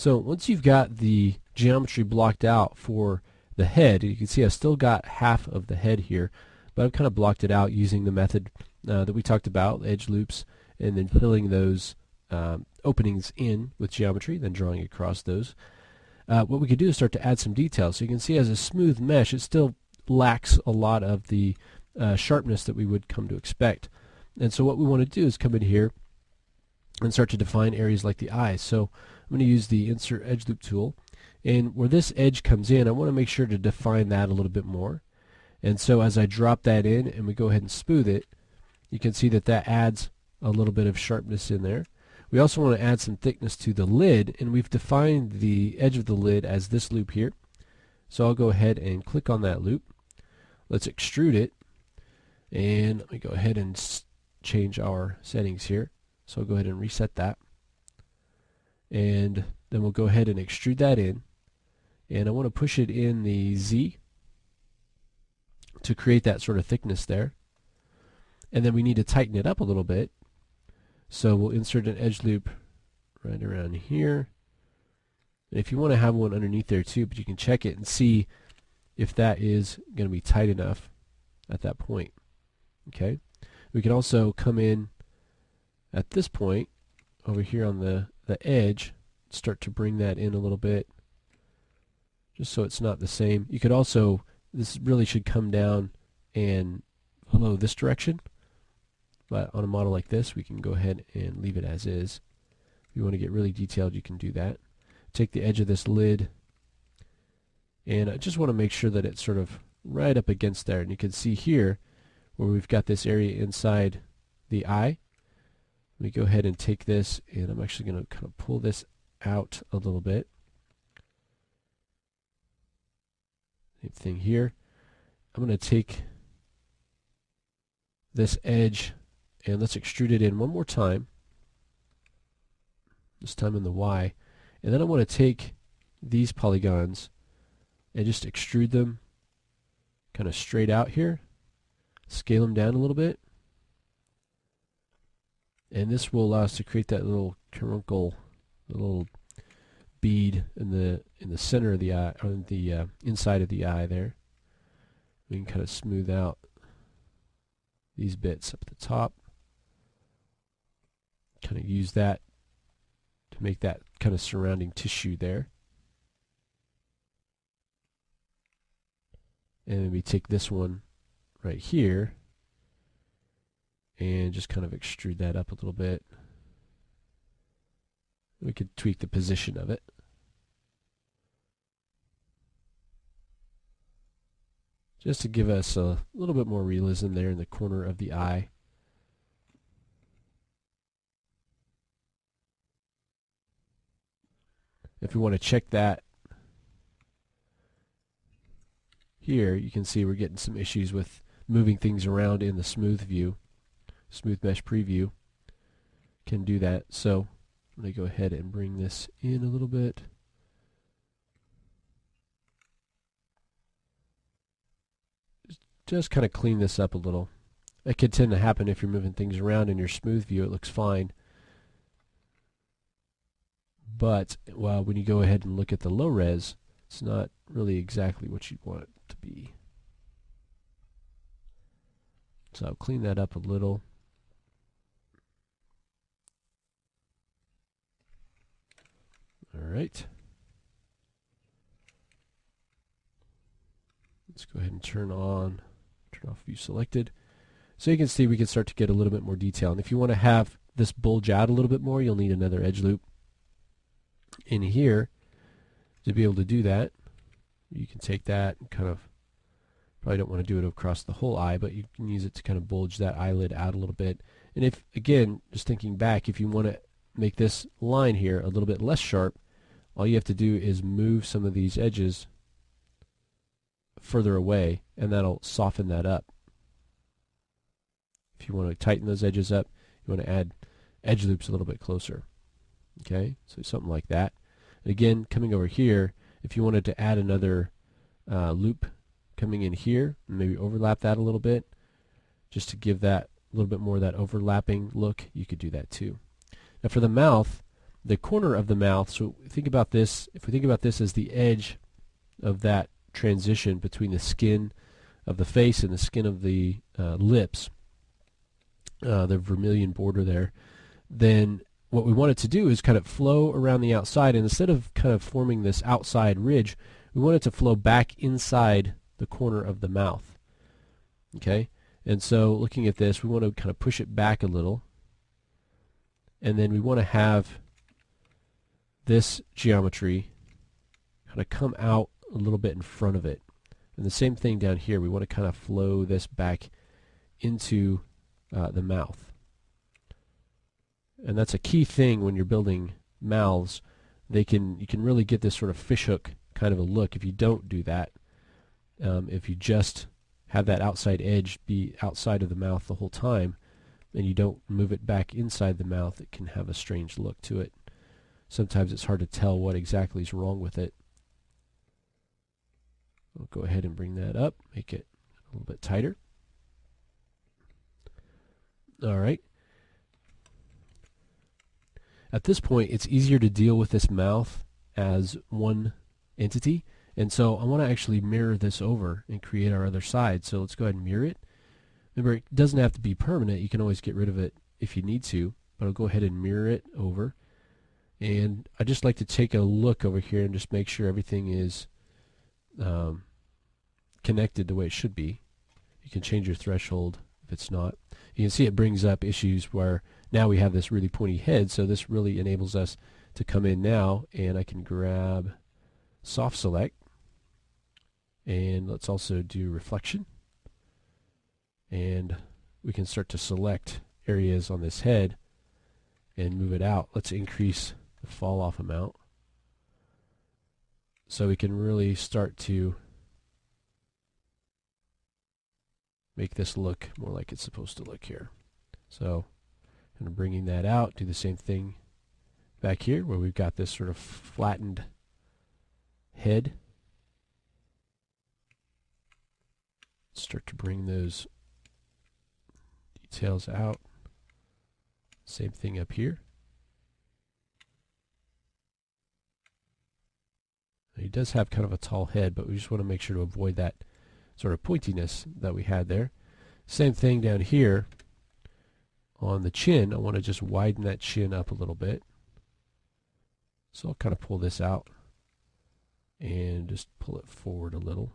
So once you've got the geometry blocked out for the head, you can see I've still got half of the head here, but I've kind of blocked it out using the method that we talked about, edge loops, and then filling those openings in with geometry, then drawing across those. What we could do is start to add some details. So you can see as a smooth mesh, it still lacks a lot of the sharpness that we would come to expect. And so what we want to do is come in here and start to define areas like the eyes. So I'm going to use the Insert Edge Loop tool, and where this edge comes in, I want to make sure to define that a little bit more. And so as I drop that in and we go ahead and smooth it, you can see that that adds a little bit of sharpness in there. We also want to add some thickness to the lid, and we've defined the edge of the lid as this loop here. So I'll go ahead and click on that loop. Let's extrude it, and let me go ahead and change our settings here. So I'll go ahead and reset that, and then we'll go ahead and extrude that in, and I want to push it in the Z to create that sort of thickness there. And then we need to tighten it up a little bit, so we'll insert an edge loop right around here. And if you want to have one underneath there too, but you can check it and see if that is going to be tight enough at that point. Okay, we can also come in at this point over here on the edge, start to bring that in a little bit, just so it's not the same. You could also, this really should come down and follow this direction, but on a model like this we can go ahead and leave it as is. If you want to get really detailed, you can do that. Take the edge of this lid, and I just want to make sure that it's sort of right up against there, and you can see here where we've got this area inside the eye. Let me go ahead and take this, and I'm actually going to kind of pull this out a little bit. Same thing here. I'm going to take this edge and let's extrude it in one more time, this time in the Y, and then I want to take these polygons and just extrude them kind of straight out here, scale them down a little bit, and this will allow us to create that little caruncle, little bead in the center of the eye, or the inside of the eye there. We can kind of smooth out these bits up at the top, kind of use that to make that kind of surrounding tissue there. And maybe take this one right here and just kind of extrude that up a little bit. We could tweak the position of it. Just to give us a little bit more realism there in the corner of the eye. If we want to check that here, you can see we're getting some issues with moving things around in the smooth view. Smooth Mesh Preview can do that. So I'm going to go ahead and bring this in a little bit. Just kind of clean this up a little. That could tend to happen if you're moving things around in your smooth view. It looks fine. But when you go ahead and look at the low res, it's not really exactly what you'd want it to be. So I'll clean that up a little. Alright. Let's go ahead and turn off view selected. So you can see we can start to get a little bit more detail. And if you want to have this bulge out a little bit more, you'll need another edge loop in here to be able to do that. You can take that and kind of, probably don't want to do it across the whole eye, but you can use it to kind of bulge that eyelid out a little bit. And if, again, just thinking back, if you want to make this line here a little bit less sharp, all you have to do is move some of these edges further away, and that'll soften that up. If you want to tighten those edges up, you want to add edge loops a little bit closer. Okay, so something like that. And again, coming over here, if you wanted to add another loop coming in here, and maybe overlap that a little bit, just to give that a little bit more of that overlapping look, you could do that too. Now for the mouth, the corner of the mouth. So think about this. If we think about this as the edge of that transition between the skin of the face and the skin of the lips, the vermilion border there, then what we want it to do is kind of flow around the outside, and instead of kind of forming this outside ridge, we want it to flow back inside the corner of the mouth. Okay, and so looking at this, we want to kind of push it back a little, and then we want to have this geometry kind of come out a little bit in front of it. And the same thing down here, we want to kind of flow this back into the mouth. And that's a key thing when you're building mouths. You can really get this sort of fishhook kind of a look if you don't do that. If you just have that outside edge be outside of the mouth the whole time and you don't move it back inside the mouth, it can have a strange look to it. Sometimes it's hard to tell what exactly is wrong with it. I'll go ahead and bring that up, make it a little bit tighter. All right. At this point, it's easier to deal with this mouth as one entity, and so I want to actually mirror this over and create our other side. So let's go ahead and mirror it. Remember, it doesn't have to be permanent. You can always get rid of it if you need to, but I'll go ahead and mirror it over. And I just like to take a look over here and just make sure everything is connected the way it should be. You can change your threshold if it's not. You can see it brings up issues where now we have this really pointy head, so this really enables us to come in now, and I can grab soft select, and let's also do reflection, and we can start to select areas on this head and move it out. Let's increase the fall off amount so we can really start to make this look more like it's supposed to look here. So and bringing that out, do the same thing back here where we've got this sort of flattened head. Start to bring those details out. Same thing up here. He does have kind of a tall head, but we just want to make sure to avoid that sort of pointiness that we had there. Same thing down here on the chin. I want to just widen that chin up a little bit. So I'll kind of pull this out and just pull it forward a little.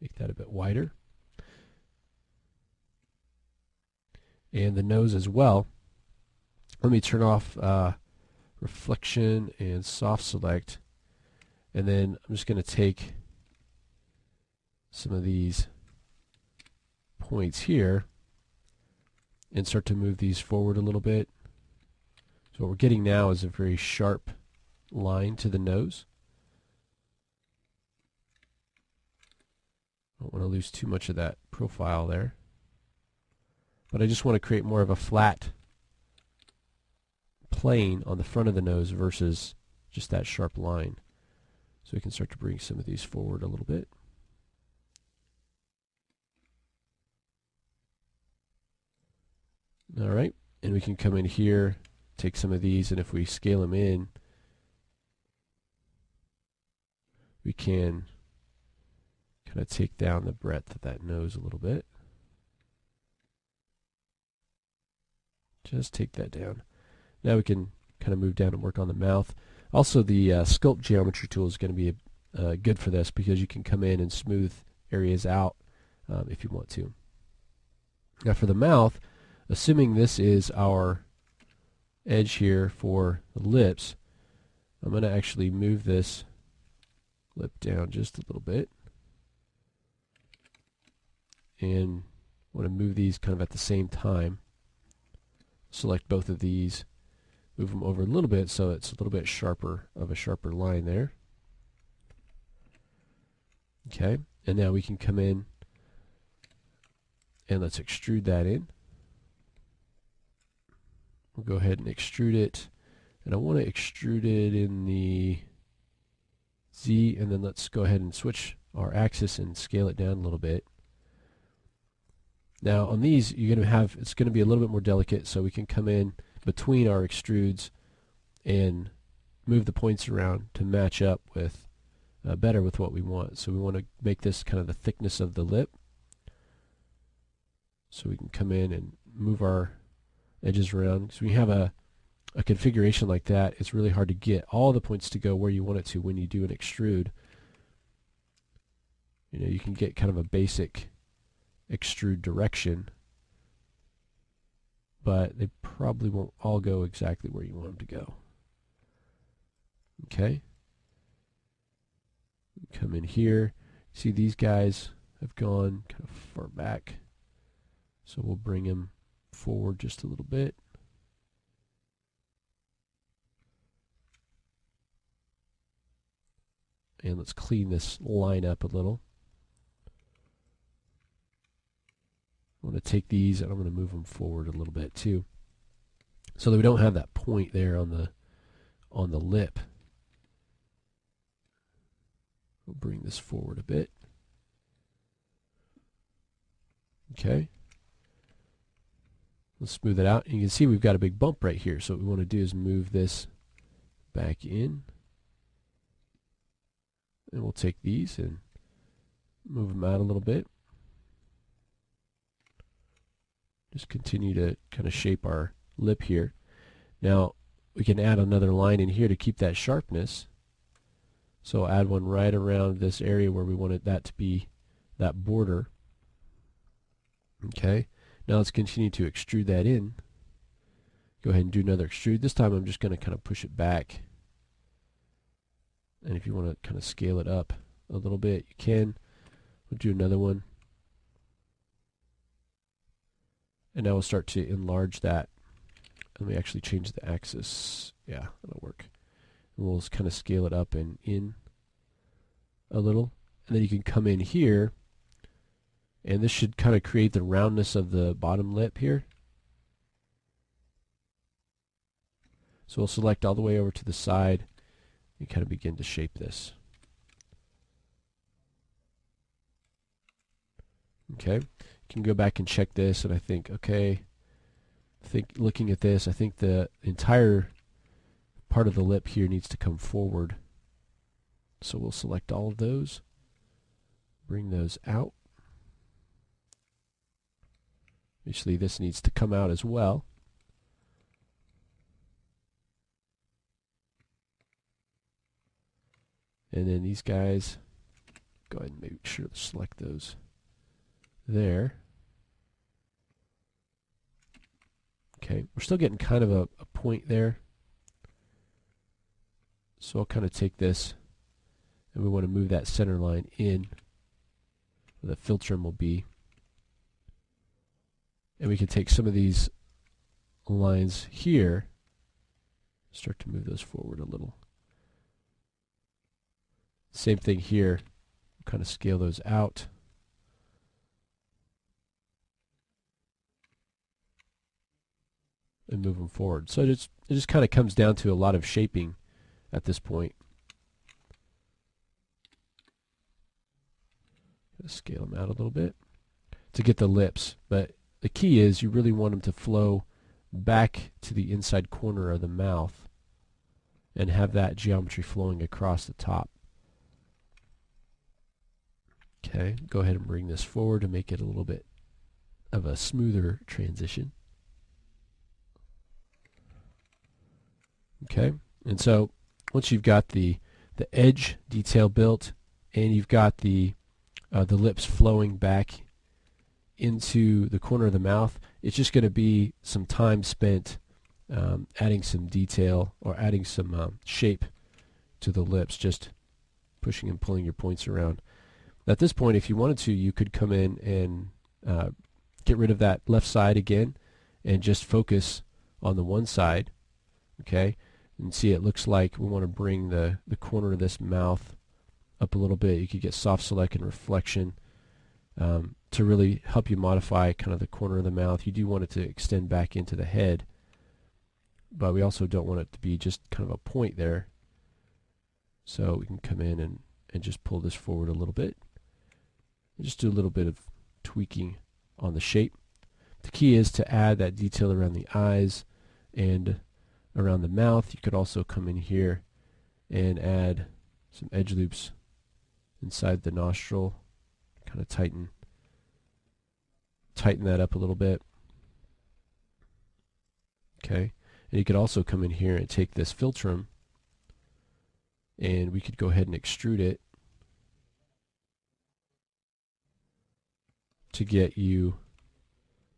Make that a bit wider. And the nose as well. Let me turn off reflection and soft select, and then I'm just going to take some of these points here and start to move these forward a little bit. So what we're getting now is a very sharp line to the nose. Don't want to lose too much of that profile there, but I just want to create more of a flat plane on the front of the nose versus just that sharp line. So we can start to bring some of these forward a little bit. All right, and we can come in here, take some of these, and if we scale them in, we can kind of take down the breadth of that nose a little bit. Just take that down. Now we can kind of move down and work on the mouth. Also, the sculpt geometry tool is going to be good for this because you can come in and smooth areas out if you want to. Now for the mouth, assuming this is our edge here for the lips, I'm going to actually move this lip down just a little bit, and want to move these kind of at the same time. Select both of these, move them over a little bit so it's a little bit sharper of a sharper line there. Okay, and now we can come in and let's extrude that in. We'll go ahead and extrude it, and I want to extrude it in the Z, and then let's go ahead and switch our axis and scale it down a little bit. Now on these, you're going to have, it's going to be a little bit more delicate, so we can come in between our extrudes and move the points around to match up with better with what we want. So we want to make this kind of the thickness of the lip. So we can come in and move our edges around. So when you have a configuration like that, it's really hard to get all the points to go where you want it to when you do an extrude. You know, you can get kind of a basic extrude direction, but they probably won't all go exactly where you want them to go. Okay. Come in here. See, these guys have gone kind of far back, so we'll bring them forward just a little bit. And let's clean this line up a little. I'm going to take these and I'm going to move them forward a little bit too, so that we don't have that point there on the lip. We'll bring this forward a bit. Okay. Let's smooth it out. And you can see we've got a big bump right here. So what we want to do is move this back in. And we'll take these and move them out a little bit. Just continue to kind of shape our lip here. Now we can add another line in here to keep that sharpness. So I'll add one right around this area where we wanted that to be that border. Okay. Now let's continue to extrude that in. Go ahead and do another extrude. This time I'm just going to kind of push it back. And if you want to kind of scale it up a little bit, you can. We'll do another one. And now we'll start to enlarge that. Let me actually change the axis. Yeah, that'll work. And we'll just kind of scale it up and in a little. And then you can come in here, and this should kind of create the roundness of the bottom lip here. So we'll select all the way over to the side and kind of begin to shape this. Okay, you can go back and check this, and I think, okay, looking at this, I think the entire part of the lip here needs to come forward. So we'll select all of those, bring those out. Obviously this needs to come out as well. And then these guys, go ahead and make sure to select those there. Okay, we're still getting kind of a point there. So I'll kind of take this, and we want to move that center line in where the filtrum will be. And we can take some of these lines here, start to move those forward a little. Same thing here, we'll kind of scale those out. And move them forward. So it just kind of comes down to a lot of shaping at this point. Scale them out a little bit to get the lips, but the key is you really want them to flow back to the inside corner of the mouth and have that geometry flowing across the top. Okay, go ahead and bring this forward to make it a little bit of a smoother transition. Okay, and so once you've got the edge detail built and you've got the lips flowing back into the corner of the mouth, it's just going to be some time spent adding some detail or adding some shape to the lips, just pushing and pulling your points around. At this point, if you wanted to, you could come in and get rid of that left side again and just focus on the one side. Okay, and see, it looks like we want to bring the corner of this mouth up a little bit. You could get soft select and reflection to really help you modify kind of the corner of the mouth. You do want it to extend back into the head, but we also don't want it to be just kind of a point there. So we can come in and just pull this forward a little bit. And just do a little bit of tweaking on the shape. The key is to add that detail around the eyes And around the mouth, you could also come in here and add some edge loops inside the nostril, kind of tighten that up a little bit. Okay, and you could also come in here and take this philtrum, and we could go ahead and extrude it to get you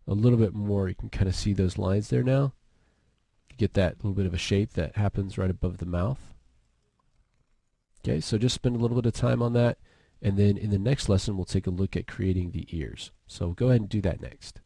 a little bit more. You can kind of see those lines there now. Get that little bit of a shape that happens right above the mouth. Okay, so just spend a little bit of time on that, and then in the next lesson we'll take a look at creating the ears. So go ahead and do that next.